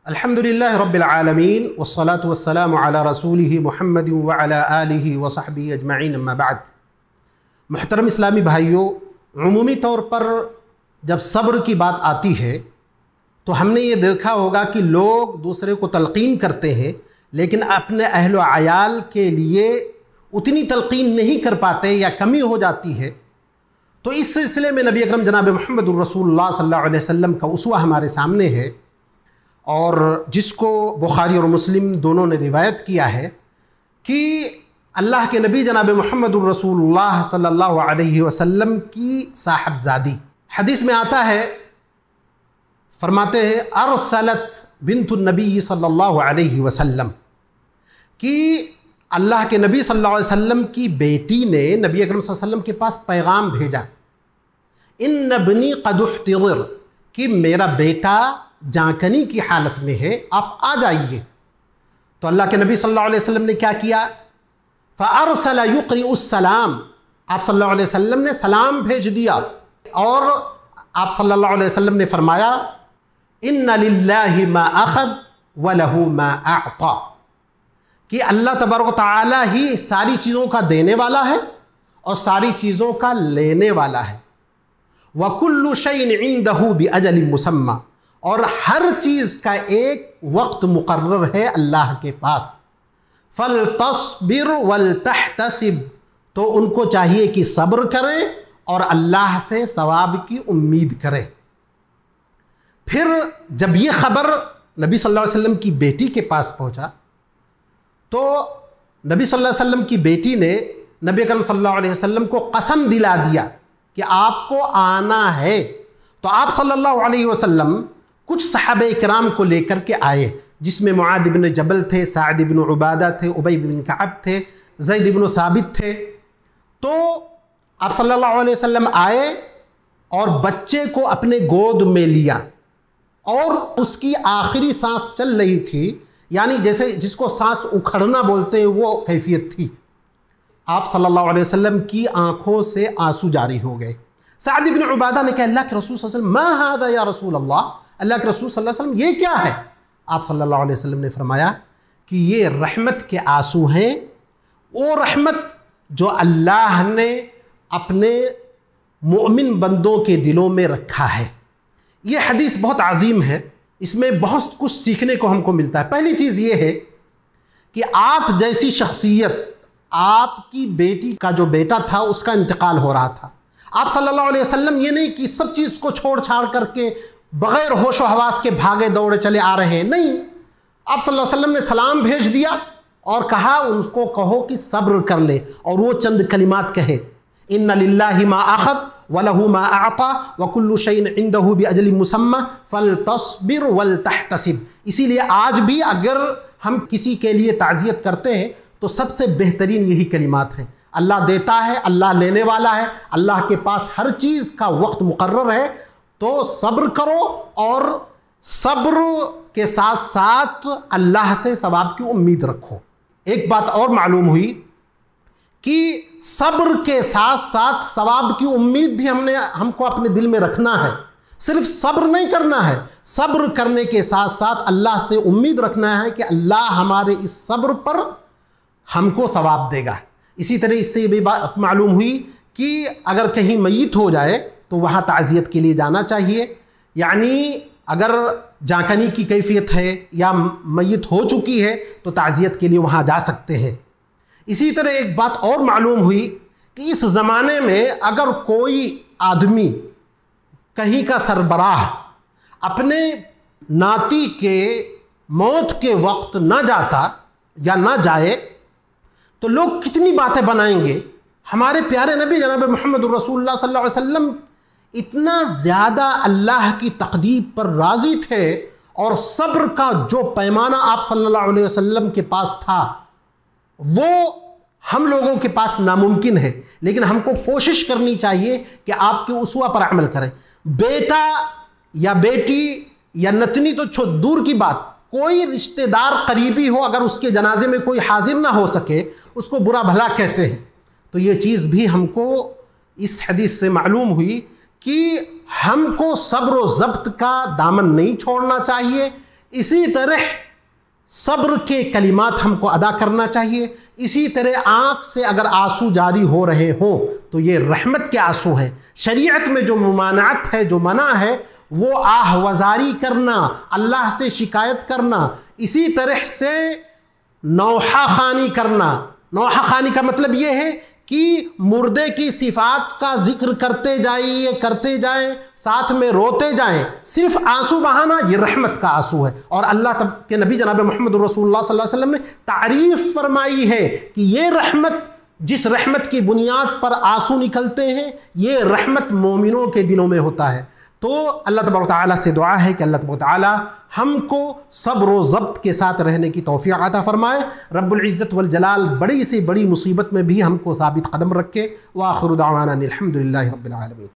अल्हम्दुलिल्लाह रब्बिल आलमीन वस्सलातु वस्सलामु अला रसूलिहि मुहम्मद व अला आलिहि व सहबिहि अजमईन अम्मा बाद। मुहतरम इस्लामी भाइयों, उमूमी तौर पर जब सब्र की बात आती है तो हमने ये देखा होगा कि लोग दूसरे को तलक़ीन करते हैं, लेकिन अपने अहल व अयाल के लिए उतनी तलक़ीन नहीं कर पाते या कमी हो जाती है। तो इस सिलसिले में नबी अकरम जनाब मुहम्मदुर रसूलुल्लाह सल्लल्लाहु अलैहि वसल्लम का उसवा हमारे सामने है, और जिसको बुखारी और मुस्लिम दोनों ने रिवायत किया है कि अल्लाह के नबी जनाब मुहम्मदुर रसूलुल्लाह सल्लल्लाहु अलैहि वसल्लम की साहबजादी, हदीस में आता है, फरमाते हैं अरसलत बिन्तुन नबी सल्लल्लाहु अलैहि वसल्लम, कि अल्लाह के नबी सल्लल्लाहु अलैहि वसल्लम की बेटी ने नबी अकरम सल्लल्लाहु अलैहि वसल्लम के पास पैगाम भेजा, इन्न बनी क़द उहतिज़र, कि मेरा बेटा जांकनी की हालत में है, आप आ जाइए। तो अल्लाह के नबी सल्लल्लाहु अलैहि वसल्लम ने क्या किया, फ़अरसला युक़रिउस्सलाम, आप सल्लल्लाहु अलैहि वसल्लम ने सलाम भेज दिया, और आप सल्लल्लाहु अलैहि वसल्लम ने फरमाया इन्ना लिल्लाहि मा अख़ज़ व लहू मा अअता, कि अल्लाह तबारक व तआला ही सारी चीज़ों का देने वाला है और सारी चीज़ों का लेने वाला है। व कुल्लु शैइन इंदहु बिअजलिन मुसम्मा, और हर चीज़ का एक वक्त मुकर्रर है अल्लाह के पास। फल तस्बिर वल तहतसिब, तो उनको चाहिए कि सब्र करें और अल्लाह से सवाब की उम्मीद करें। फिर जब ये ख़बर नबी सल्लल्लाहु अलैहि वसल्लम की बेटी के पास पहुंचा, तो नबी सल्लल्लाहु अलैहि वसल्लम की बेटी ने नबी अकरम सल्लल्लाहु अलैहि वसल्लम को कसम दिला दिया कि आपको आना है। तो आप सल्लल्लाहु अलैहि वसल्लम कुछ सहाबे किराम को लेकर के आए, जिसमें मुआद इब्न जबल थे, साद इब्न उबादा थे, उबई इब्न कअब थे, ज़ैद इब्न साबित थे। तो आप सल्लल्लाहु अलैहि वसल्लम आए और बच्चे को अपने गोद में लिया, और उसकी आखिरी सांस चल रही थी, यानी जैसे जिसको सांस उखड़ना बोलते हैं वो कैफियत थी। आप सल्लल्लाहु अलैहि वसल्लम की आंखों से आंसू जारी हो गए। साद इब्न उबादा ने कहा, अल्लाह के रसूल सल्लल्लाहु अलैहि वसल्लम, मा हादा या रसूल अल्लाह, अल्लाह के रसूल सल्लल्लाहु अलैहि वसल्लम ये क्या है। आप सल्लल्लाहु अलैहि वसल्लम ने फरमाया कि ये रहमत के आंसू हैं, वो रहमत जो अल्लाह ने अपने मोमिन बंदों के दिलों में रखा है। ये हदीस बहुत अजीम है, इसमें बहुत कुछ सीखने को हमको मिलता है। पहली चीज़ ये है कि आप जैसी शख्सियत, आपकी बेटी का जो बेटा था उसका इंतकाल हो रहा था, आप सल्लल्लाहु अलैहि वसल्लम ये नहीं कि सब चीज़ को छोड़ छाड़ करके बग़ैर होश व हवास के भागे दौड़े चले आ रहे हैं, नहीं। आप सल्लल्लाहु अलैहि वसल्लम ने सलाम भेज दिया और कहा उनको कहो कि सब्र कर ले, और वो चंद कलिमात कहे, इन्ना लिल्लाहि मा अख़ज़ व लहू मा अअता व कुल्लु शैइन इंदहु बिअजलिन मुसम्मा फल तस्बिर वल तहतसिब। इसीलिए आज भी अगर हम किसी के लिए ताज़ियत करते हैं तो सबसे बेहतरीन यही कलिमात हैं, अल्लाह देता है, अल्लाह लेने वाला है, अल्लाह के पास हर चीज़ का वक्त मुकर्रर है, तो सब्र करो, और सब्र के साथ साथ अल्लाह से सवाब की उम्मीद रखो। एक बात और मालूम हुई कि सब्र के साथ साथ सवाब की उम्मीद भी हमको अपने दिल में रखना है। सिर्फ सब्र नहीं करना है, सब्र करने के साथ साथ अल्लाह से उम्मीद रखना है कि अल्लाह हमारे इस सब्र पर हमको सवाब देगा। इसी तरह इससे भी बात मालूम हुई कि अगर कहीं मय्यत हो जाए तो वहाँ ताज़ियत के लिए जाना चाहिए, यानी अगर जांकनी की कैफियत है या मय्यत हो चुकी है तो ताज़ियत के लिए वहाँ जा सकते हैं। इसी तरह एक बात और मालूम हुई कि इस ज़माने में अगर कोई आदमी कहीं का सरबराह अपने नाती के मौत के वक्त न जाता या न जाए तो लोग कितनी बातें बनाएंगे। हमारे प्यारे नबी जनाब मुहम्मदुर रसूलुल्लाह सल्लल्लाहु अलैहि वसल्लम इतना ज़्यादा अल्लाह की तक़दीर पर राज़ी थे, और सब्र का जो पैमाना आप सल्लल्लाहु अलैहि वसल्लम के पास था वो हम लोगों के पास नामुमकिन है, लेकिन हमको कोशिश करनी चाहिए कि आपके उसवा पर अमल करें। बेटा या बेटी या नतनी तो दूर की बात, कोई रिश्तेदार करीबी हो, अगर उसके जनाजे में कोई हाजिर ना हो सके उसको बुरा भला कहते हैं। तो ये चीज़ भी हमको इस हदीस से मालूम हुई कि हमको सब्र व ज़ब्त का दामन नहीं छोड़ना चाहिए, इसी तरह सब्र के कलिमात हमको अदा करना चाहिए। इसी तरह आँख से अगर आंसू जारी हो रहे हों तो ये रहमत के आंसू हैं। शरीयत में जो मुमानात है, जो मना है, वो आहवजारी करना, अल्लाह से शिकायत करना, इसी तरह से नौहा खानी करना। नौहा खानी का मतलब ये है कि मुर्दे की सिफात का जिक्र करते जाएं, साथ में रोते जाएं, सिर्फ आंसू बहाना, ये रहमत का आंसू है। और अल्लाह के नबी जनाब मोहम्मद रसूलुल्लाह सल्लल्लाहु अलैहि वसल्लम ने तारीफ फरमाई है कि ये रहमत, जिस रहमत की बुनियाद पर आंसू निकलते हैं, ये रहमत मोमिनों के दिलों में होता है। तो अल्लाह तबारक तआला से दुआ है कि अल्लाह तबारक तआला हमको सब्र व ज़ब्त के साथ रहने की तौफ़ीक़ अता फ़रमाए। रब्बुल इज़्ज़त वल जलाल बड़ी से बड़ी मुसीबत में भी हमको साबित कदम रखे। व आखिरु दावाना अनिल हम्दुलिल्लाहि रब्बिल आलमीन।